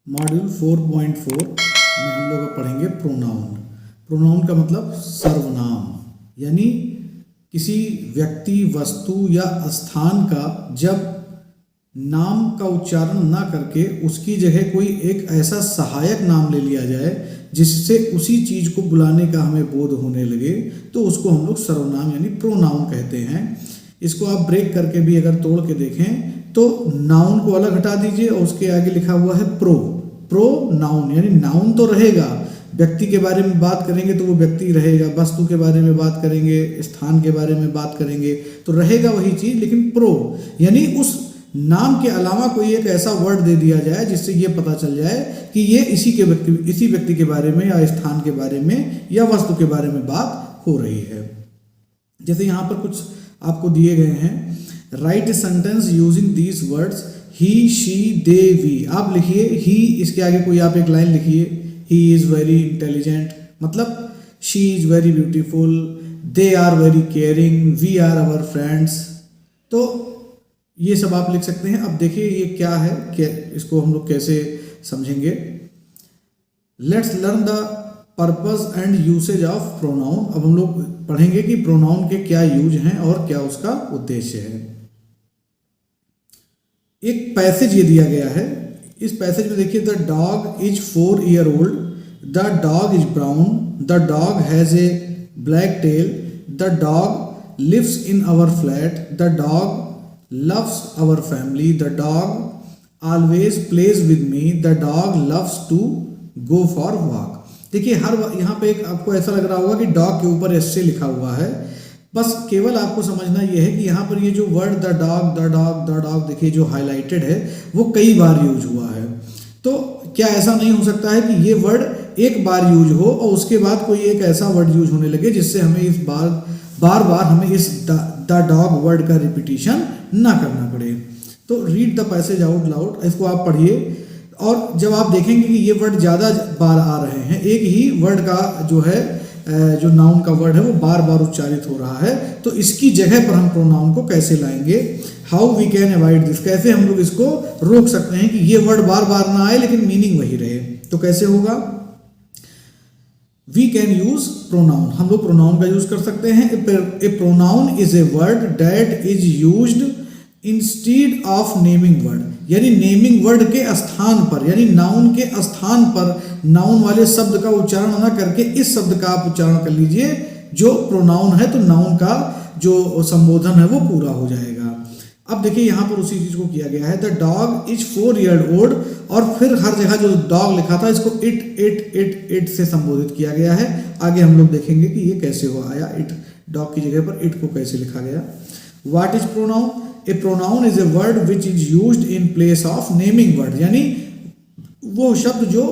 Module 4.4 में हम लोग पढ़ेंगे प्रोनाउन। प्रोनाउन का मतलब सर्वनाम, यानी किसी व्यक्ति, वस्तु या स्थान का जब नाम का उच्चारण ना करके उसकी जगह कोई एक ऐसा सहायक नाम ले लिया जाए जिससे उसी चीज़ को बुलाने का हमें बोध होने लगे, तो उसको हम लोग सर्वनाम यानी प्रोनाउन कहते हैं। इसको आप ब्रेक करके भी अगर तोड़ के देखें तो नाउन को अलग हटा दीजिए और उसके आगे लिखा हुआ है प्रोनाउन, यानी नाउन तो रहेगा, व्यक्ति के बारे में बात करेंगे तो वो व्यक्ति रहेगा, वस्तु के बारे में बात करेंगे, स्थान के बारे में बात करेंगे तो रहेगा वही चीज़, लेकिन प्रो यानी उस नाम के अलावा कोई एक ऐसा वर्ड दे दिया जाए जिससे ये पता चल जाए कि ये इसी व्यक्ति के बारे में या स्थान के बारे में या वस्तु के बारे में बात हो रही है। जैसे यहाँ पर कुछ आपको दिए गए हैं, write sentence using these words he, she, they, we. आप लिखिए ही, इसके आगे कोई आप एक लाइन लिखिए, ही इज़ वेरी इंटेलिजेंट, मतलब she is very beautiful, they are very caring, we are our friends. तो ये सब आप लिख सकते हैं। अब देखिए ये क्या है, इसको हम लोग कैसे समझेंगे। Let's learn the purpose and usage of pronoun. अब हम लोग पढ़ेंगे कि प्रोनाउन के क्या यूज हैं और क्या उसका उद्देश्य है। एक पैसेज ये दिया गया है, इस पैसेज में देखिए, the dog is 4 year old, the dog is brown, the dog has a black tail, the dog lives in our flat, the dog loves our family, the dog always plays with me, the dog loves to go for walk। देखिए हर यहाँ पे एक आपको ऐसा लग रहा होगा कि डॉग के ऊपर एस से लिखा हुआ है, बस केवल आपको समझना यह है कि यहाँ पर ये जो वर्ड द डॉग देखिए जो हाईलाइटेड है वो कई बार यूज हुआ है। तो क्या ऐसा नहीं हो सकता है कि ये वर्ड एक बार यूज हो और उसके बाद कोई एक ऐसा वर्ड यूज होने लगे जिससे हमें इस बार बार हमें इस द डॉग वर्ड का रिपीटिशन ना करना पड़े। तो read the passage out loud, इसको आप पढ़िए और जब आप देखेंगे कि ये वर्ड ज़्यादा बार आ रहे हैं, एक ही वर्ड का जो है जो नाउन का वर्ड है वो बार बार उच्चारित हो रहा है, तो इसकी जगह पर हम प्रोनाउन को कैसे लाएंगे, how we can avoid this, कैसे हम लोग इसको रोक सकते हैं कि ये वर्ड बार बार ना आए लेकिन मीनिंग वही रहे। तो कैसे होगा, वी कैन यूज प्रोनाउन, हम लोग प्रोनाउन का यूज कर सकते हैं। A pronoun is a word that is used instead of naming word, यानी नेमिंग वर्ड के स्थान पर, यानी नाउन के स्थान पर नाउन वाले शब्द का उच्चारण ना करके इस शब्द का आप उच्चारण कर लीजिए जो प्रोनाउन है, तो नाउन का जो संबोधन है वो पूरा हो जाएगा। अब देखिए यहाँ पर उसी चीज को किया गया है, the dog is 4 year old, और फिर हर जगह जो डॉग लिखा था इसको इट से संबोधित किया गया है। आगे हम लोग देखेंगे कि ये कैसे हो आया, इट डॉग की जगह पर इट को कैसे लिखा गया। What is pronoun, A pronoun is a word which is used in place of naming word, यानी वो शब्द जो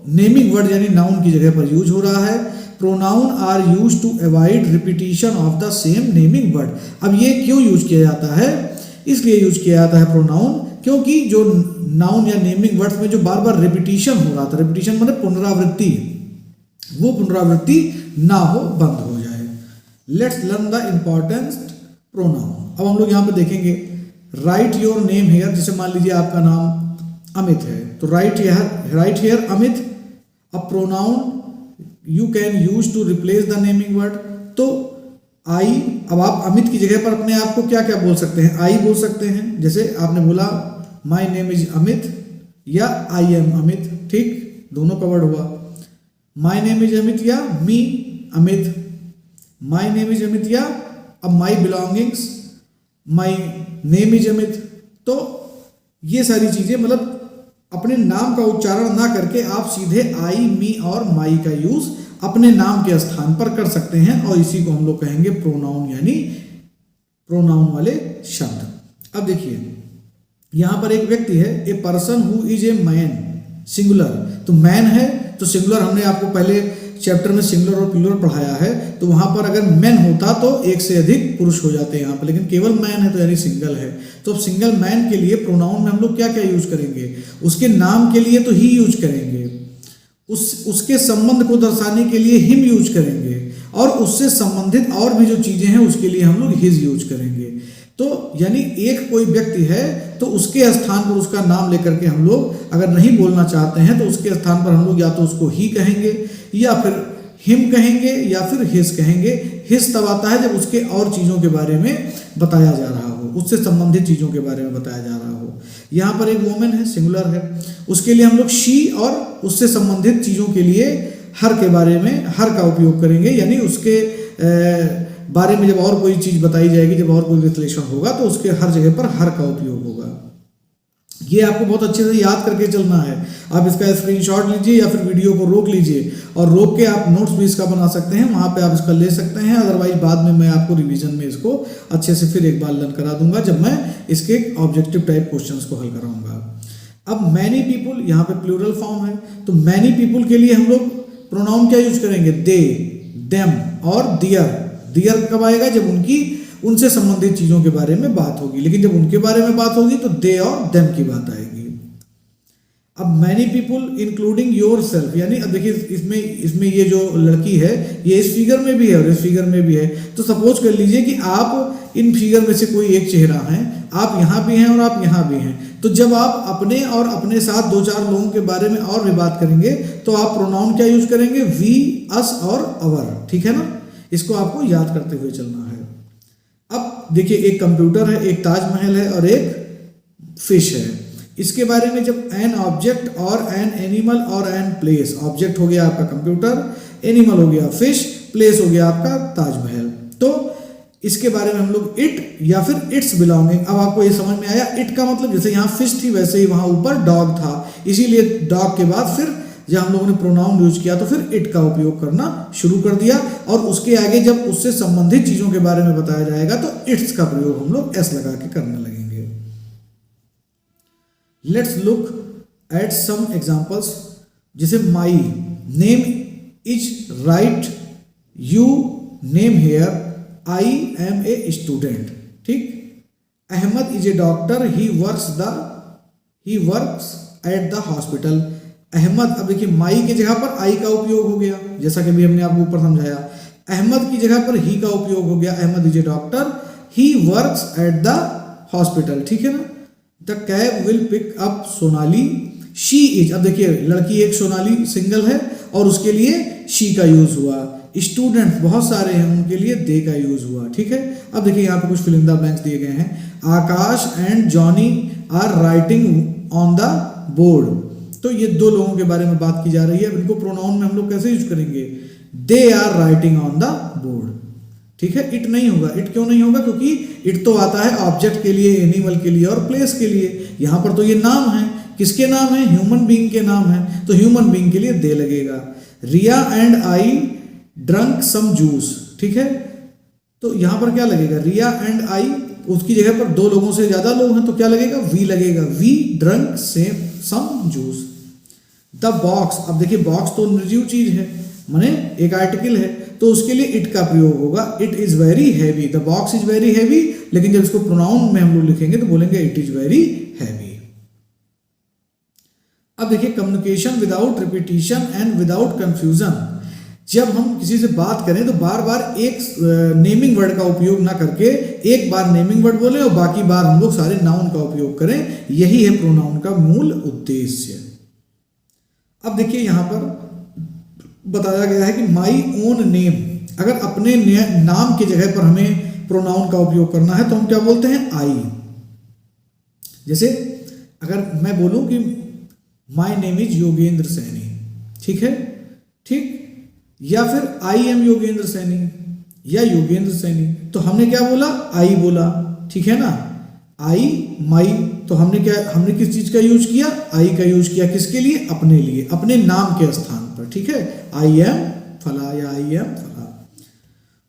नेमिंग वर्ड यानी नाउन की जगह पर यूज हो रहा है। Pronoun are use to avoid repetition of the same naming word. अब ये क्यों यूज किया जाता है, इसलिए यूज किया जाता है प्रोनाउन क्योंकि जो नाउन या नेमिंग वर्ड्स में जो बार बार रिपीटिशन हो रहा था, रिपीटिशन मतलब पुनरावृत्ति, वो पुनरावृत्ति ना हो, बंद हो जाए। Let's learn the importance pronoun. अब हम लोग यहाँ पे देखेंगे, राइट योर नेम हेयर, जैसे मान लीजिए आपका नाम अमित है तो राइट हेयर अमित। अब pronoun you can use to replace the naming word, तो आई, अब आप अमित की जगह पर अपने आप को क्या क्या बोल सकते हैं, आई बोल सकते हैं, जैसे आपने बोला माई नेम इज अमित या आई एम अमित, ठीक, दोनों का वर्ड हुआ। माई नेम इज अमित या me Amit, my name is Amit या अब my belongings, my name is Amit. तो ये सारी चीजें मतलब अपने नाम का उच्चारण ना करके आप सीधे आई, मी और माई का यूज अपने नाम के स्थान पर कर सकते हैं, और इसी को हम लोग कहेंगे प्रोनाउन, यानी प्रोनाउन वाले शब्द। अब देखिए यहां पर एक व्यक्ति है, a person who is a man, singular, तो मैन है तो सिंगुलर, हमने आपको पहले चैप्टर में सिंगुलर और प्लूरल पढ़ाया है, तो वहां पर अगर मैन होता तो एक से अधिक पुरुष हो जाते हैं यहाँ पर, लेकिन केवल मैन है तो यानी सिंगल है। तो अब सिंगल मैन के लिए प्रोनाउन में हम लोग क्या क्या यूज करेंगे, उसके नाम के लिए तो ही यूज करेंगे, उसके संबंध को दर्शाने के लिए हिम यूज करेंगे, और उससे संबंधित और भी जो चीजें हैं उसके लिए हम लोग हिज यूज करेंगे। तो यानी एक कोई व्यक्ति है तो उसके स्थान पर उसका नाम लेकर के हम लोग अगर नहीं बोलना चाहते हैं तो उसके स्थान पर हम लोग या तो उसको ही कहेंगे या फिर हिम कहेंगे या फिर हिस कहेंगे। हिस तब आता है जब उसके और चीज़ों के बारे में बताया जा रहा हो, उससे संबंधित चीज़ों के बारे में बताया जा रहा हो। यहाँ पर एक वोमेन है, सिंगुलर है, उसके लिए हम लोग शी और उससे संबंधित चीज़ों के लिए हर के बारे में हर का उपयोग करेंगे, यानी उसके बारे में जब और कोई चीज़ बताई जाएगी, जब और कोई विश्लेषण होगा तो उसके हर जगह पर हर का उपयोग होगा। ये आपको बहुत अच्छे से याद करके चलना है। आप इसका स्क्रीनशॉट लीजिए या फिर वीडियो को रोक लीजिए और रोक के आप नोट्स भी इसका बना सकते हैं, वहाँ पे आप इसका ले सकते हैं। अदरवाइज बाद में मैं आपको रिवीजन में इसको अच्छे से फिर एक बार लर्न करा दूंगा जब मैं इसके ऑब्जेक्टिव टाइप क्वेश्चंस को हल कराऊंगा। अब मैनी पीपुल, यहाँ पे प्लूरल फॉर्म है, तो मैनी पीपुल के लिए हम लोग प्रोनाउन क्या यूज करेंगे? दे, देम और दियर। दियर कब आएगा? जब उनसे संबंधित चीजों के बारे में बात होगी, लेकिन जब उनके बारे में बात होगी तो दे और देम की बात आएगी। अब many people including your self, यानी अब देखिए इसमें ये जो लड़की है ये इस फिगर में भी है और इस फिगर में भी है। तो सपोज कर लीजिए कि आप इन फिगर में से कोई एक चेहरा है, आप यहाँ भी हैं और आप यहाँ भी हैं, तो जब आप अपने और अपने साथ दो चार लोगों के बारे में और भी बात करेंगे तो आप प्रोनाउन क्या यूज करेंगे? वी, अस और अवर। ठीक है ना, इसको आपको याद करते हुए चलना है। अब देखिए एक कंप्यूटर है, एक ताजमहल है और एक फिश है। इसके बारे में जब एन ऑब्जेक्ट और एन एनिमल और एन प्लेस, ऑब्जेक्ट हो गया आपका कंप्यूटर, एनिमल हो गया फिश, प्लेस हो गया आपका ताजमहल, तो इसके बारे में हम लोग इट या फिर इट्स बिलोंगिंग। अब आपको ये समझ में आया, इट का मतलब जैसे यहाँ फिश थी वैसे ही वहां ऊपर डॉग था, इसीलिए डॉग के बाद फिर जब हम लोगों ने प्रोनाउन यूज किया तो फिर इट का उपयोग करना शुरू कर दिया, और उसके आगे जब उससे संबंधित चीजों के बारे में बताया जाएगा तो इट्स का प्रयोग हम लोग एस लगा के करने लगेंगे। Let's look at some examples, जैसे my name is write, you name here, I am a student. ठीक, Ahmed is a doctor, he works at the hospital. Ahmed, अब देखिए माई की जगह पर आई का उपयोग हो गया, जैसा कि भी हमने आपको ऊपर समझाया। अहमद की जगह पर ही का उपयोग हो गया, Ahmed is a doctor, he works at the hospital. ठीक है ना। The cab will pick up Sonali, she is, अब देखिए लड़की एक सोनाली सिंगल है और उसके लिए शी का यूज हुआ। स्टूडेंट बहुत सारे हैं, उनके लिए दे का यूज हुआ। ठीक है। अब देखिए यहाँ पे कुछ फिल इन द ब्लैंक्स दिए गए हैं। Akash and Johnny are writing on the board, तो ये दो लोगों के बारे में बात की जा रही है। इनको प्रोनाउन में हम लोग कैसे यूज करेंगे? They are writing on the board. ठीक है। इट नहीं होगा। इट क्यों नहीं होगा? क्योंकि इट तो आता है ऑब्जेक्ट के लिए, एनिमल के लिए और प्लेस के लिए। यहां पर तो ये नाम है, किसके नाम है? ह्यूमन बीइंग के नाम है, तो ह्यूमन बीइंग के लिए दे लगेगा। Riya and I drunk some juice. ठीक है, तो यहां पर क्या लगेगा? रिया एंड आई, उसकी जगह पर दो लोगों से ज्यादा लोग हैं तो क्या लगेगा? वी लगेगा। We drunk some juice. The box, अब देखिए बॉक्स तो निर्जीव चीज है, माने एक आर्टिकल है, तो उसके लिए इट का प्रयोग होगा। It is very heavy, the box is very heavy, लेकिन जब इसको प्रोनाउन में हम लोग लिखेंगे तो बोलेंगे इट इज वेरी हैवी। अब देखिए communication without repetition and without confusion. जब हम किसी से बात करें तो बार बार एक नेमिंग वर्ड का उपयोग ना करके एक बार नेमिंग वर्ड बोले और बाकी बार हम लोग सारे नाउन का उपयोग करें, यही है प्रोनाउन का मूल उद्देश्य। अब देखिए यहां पर बताया गया है कि माई ओन नेम, अगर अपने नाम की जगह पर हमें प्रोनाउन का उपयोग करना है तो हम क्या बोलते हैं? आई। जैसे अगर मैं बोलूं कि माई नेम इज योगेंद्र सैनी, ठीक है, ठीक, या फिर आई एम योगेंद्र सैनी या योगेंद्र सैनी, तो हमने क्या बोला? आई बोला। ठीक है ना। आई, माई, तो हमने किस चीज का यूज किया? आई का यूज किया। किसके लिए? अपने लिए, अपने नाम के स्थान पर। ठीक है, आई एम फला या आई एम फला।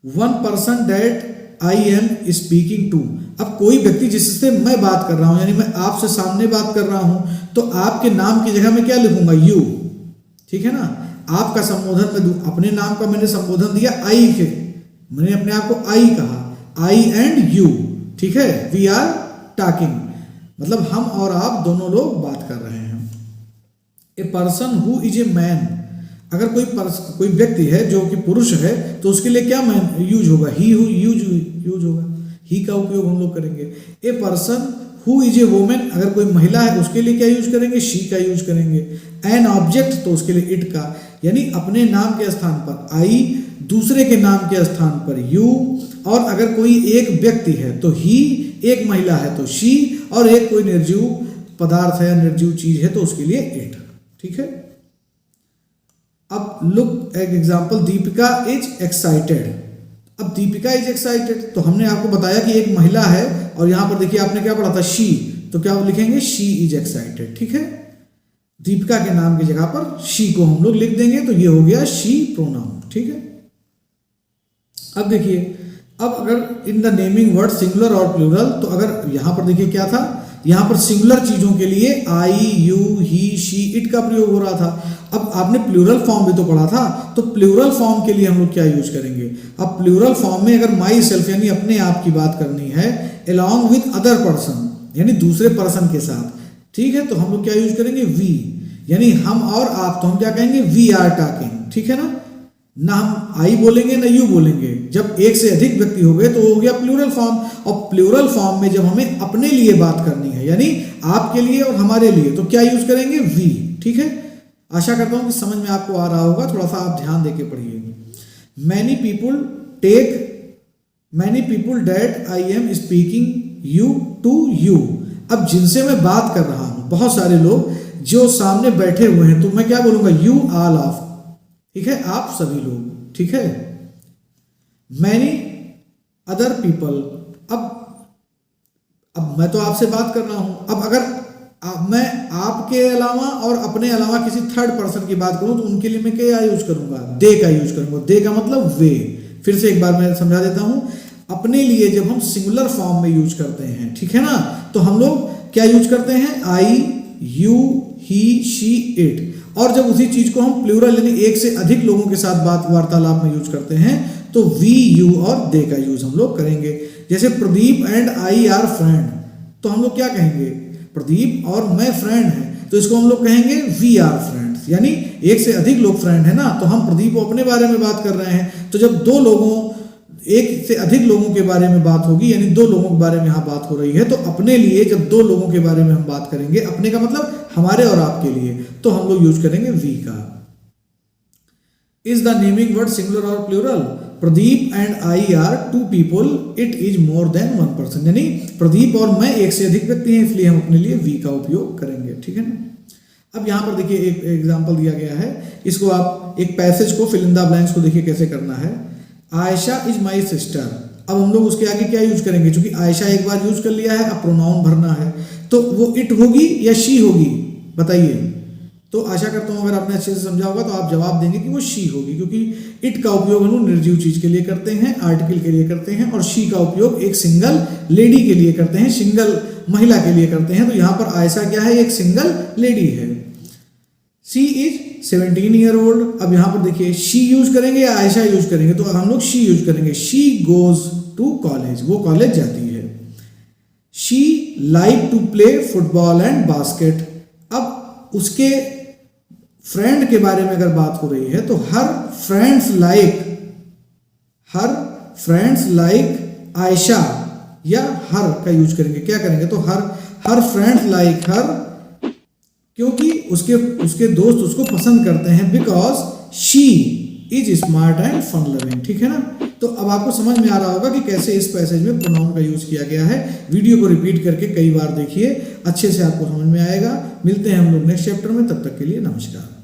One person that I am speaking to, अब कोई व्यक्ति जिससे मैं बात कर रहा हूं, यानी मैं आपसे सामने बात कर रहा हूं, तो आपके नाम की जगह मैं क्या लिखूंगा? यू। ठीक है ना। आपका संबोधन में अपने नाम का मैंने संबोधन दिया आई के, मैंने अपने आप को आई कहा, आई एंड यू। ठीक है, वी आर टॉकिंग, मतलब हम और आप दोनों लोग बात कर रहे हैं। A person who is a man, अगर कोई व्यक्ति है जो कि पुरुष है तो उसके लिए क्या मैन यूज होगा? ही यूज होगा। ही का उपयोग हम लोग करेंगे। A person who is a women, अगर कोई महिला है उसके लिए क्या यूज करेंगे, शी का यूज करेंगे। एन ऑब्जेक्ट, तो उसके लिए इट का, यानी अपने नाम के स्थान पर आई, दूसरे के नाम के स्थान पर यू, और अगर कोई एक व्यक्ति है तो ही, एक महिला है तो शी, और एक कोई निर्जीव पदार्थ है या निर्जीव चीज है तो उसके लिए इट। ठीक है। अब लुक एक एग्जांपल, दीपिका इज एक्साइटेड। अब दीपिका इज एक्साइटेड, तो हमने आपको बताया कि एक महिला है और यहां पर देखिए आपने क्या पढ़ा था, शी, तो क्या लिखेंगे, शी इज एक्साइटेड। ठीक है। दीपिका के नाम की जगह पर शी को हम लोग लिख देंगे, तो ये हो गया शी प्रोनाउन। ठीक है। अब देखिए, अब अगर in the naming word singular और प्लूरल, तो अगर यहां पर देखिए क्या था, यहां पर सिंगुलर चीजों के लिए आई, यू, ही, शी, इट का प्रयोग हो रहा था। अब आपने प्लूरल फॉर्म भी तो पढ़ा था, तो प्लूरल फॉर्म के लिए हम लोग क्या यूज करेंगे। अब प्लूरल फॉर्म में अगर माई सेल्फ यानी अपने आप की बात करनी है, अलॉन्ग विद अदर पर्सन यानी दूसरे पर्सन के साथ, ठीक है, तो हम लोग क्या यूज करेंगे, वी, यानी हम और आप, तो हम क्या कहेंगे, वी आर टॉकिंग। ठीक है ना हम आई बोलेंगे ना यू बोलेंगे। जब एक से अधिक व्यक्ति हो गए तो हो गया प्लूरल फॉर्म। और प्लूरल फॉर्म में जब हमें अपने लिए बात करनी है, यानी आपके लिए और हमारे लिए, तो क्या यूज करेंगे, वी। ठीक है। आशा करता हूं कि समझ में आपको आ रहा होगा, थोड़ा सा आप ध्यान देके पढ़िए। Many people that I am speaking you to you. अब जिनसे मैं बात कर रहा हूं, बहुत सारे लोग जो सामने बैठे हुए हैं, तो मैं क्या बोलूंगा, यू ऑल ऑफ। ठीक है, आप सभी लोग। ठीक है। मैनी अदर पीपल, अब मैं तो आपसे बात कर रहा हूं। अब अगर मैं आपके अलावा और अपने अलावा किसी थर्ड पर्सन की बात करूं, तो उनके लिए मैं क्या यूज करूंगा, दे का यूज करूंगा। दे का मतलब वे। फिर से एक बार मैं समझा देता हूं, अपने लिए जब हम सिंगुलर फॉर्म में यूज करते हैं, ठीक है ना, तो हम लोग क्या यूज करते हैं, आई, यू, ही, शी, इट। और जब उसी चीज को हम प्लूरल यानी एक से अधिक लोगों के साथ बात वार्तालाप में यूज करते हैं, तो वी, यू और दे का यूज हम लोग करेंगे। जैसे Pradeep and I are friend, तो हम लोग क्या कहेंगे, प्रदीप और मैं फ्रेंड हैं, तो इसको हम लोग कहेंगे वी आर फ्रेंड्स, यानी एक से अधिक लोग फ्रेंड है ना, तो हम प्रदीप को अपने बारे में बात कर रहे हैं। तो जब एक से अधिक लोगों के बारे में बात होगी, यानी दो लोगों के बारे में यहाँ बात हो रही है, तो अपने लिए जब दो लोगों के बारे में हम बात करेंगे, अपने का मतलब हमारे और आपके लिए, तो हम लोग यूज करेंगे वी का। Is the naming word singular और plural, Pradeep and I are two people, it is more than one person, यानी प्रदीप और मैं एक से अधिक व्यक्ति हैं, इसलिए हम अपने लिए वी का उपयोग करेंगे। ठीक है ना। अब यहाँ पर देखिए एक एग्जाम्पल दिया गया है, इसको आप एक पैसेज को फिल इन द ब्लैंक्स को देखिए कैसे करना है। आयशा इज माई सिस्टर, अब हम लोग उसके आगे क्या यूज करेंगे, क्योंकि आयशा एक बार यूज कर लिया है, अब प्रोनाउन भरना है, तो वो इट होगी या शी होगी, बताइए। तो आशा करता हूं अगर आपने अच्छे से समझा होगा तो आप जवाब देंगे कि वो शी होगी, क्योंकि इट का उपयोग हम लोग निर्जीव चीज के लिए करते हैं, आर्टिकल के लिए करते हैं, और शी का उपयोग एक सिंगल लेडी के लिए करते हैं, सिंगल महिला के लिए करते हैं। तो यहां पर आयशा क्या है, एक सिंगल लेडी है। शी इज 17 ईयर ओल्ड, अब यहां पर देखिए शी यूज करेंगे या आयशा यूज करेंगे, तो हम लोग शी यूज करेंगे। शी गोज टू कॉलेज, वो कॉलेज जाती है। She like to play football and basket, अब उसके फ्रेंड के बारे में अगर बात हो रही है, तो हर फ्रेंड्स लाइक आयशा या हर का यूज करेंगे, क्या करेंगे, तो हर फ्रेंड्स लाइक हर, क्योंकि उसके दोस्त उसको पसंद करते हैं, because she is smart and fun loving. ठीक है ना। तो अब आपको समझ में आ रहा होगा कि कैसे इस पैसेज में प्रोनाउन का यूज किया गया है। वीडियो को रिपीट करके कई बार देखिए, अच्छे से आपको समझ में आएगा। मिलते हैं हम लोग नेक्स्ट चैप्टर में, तब तक के लिए नमस्कार।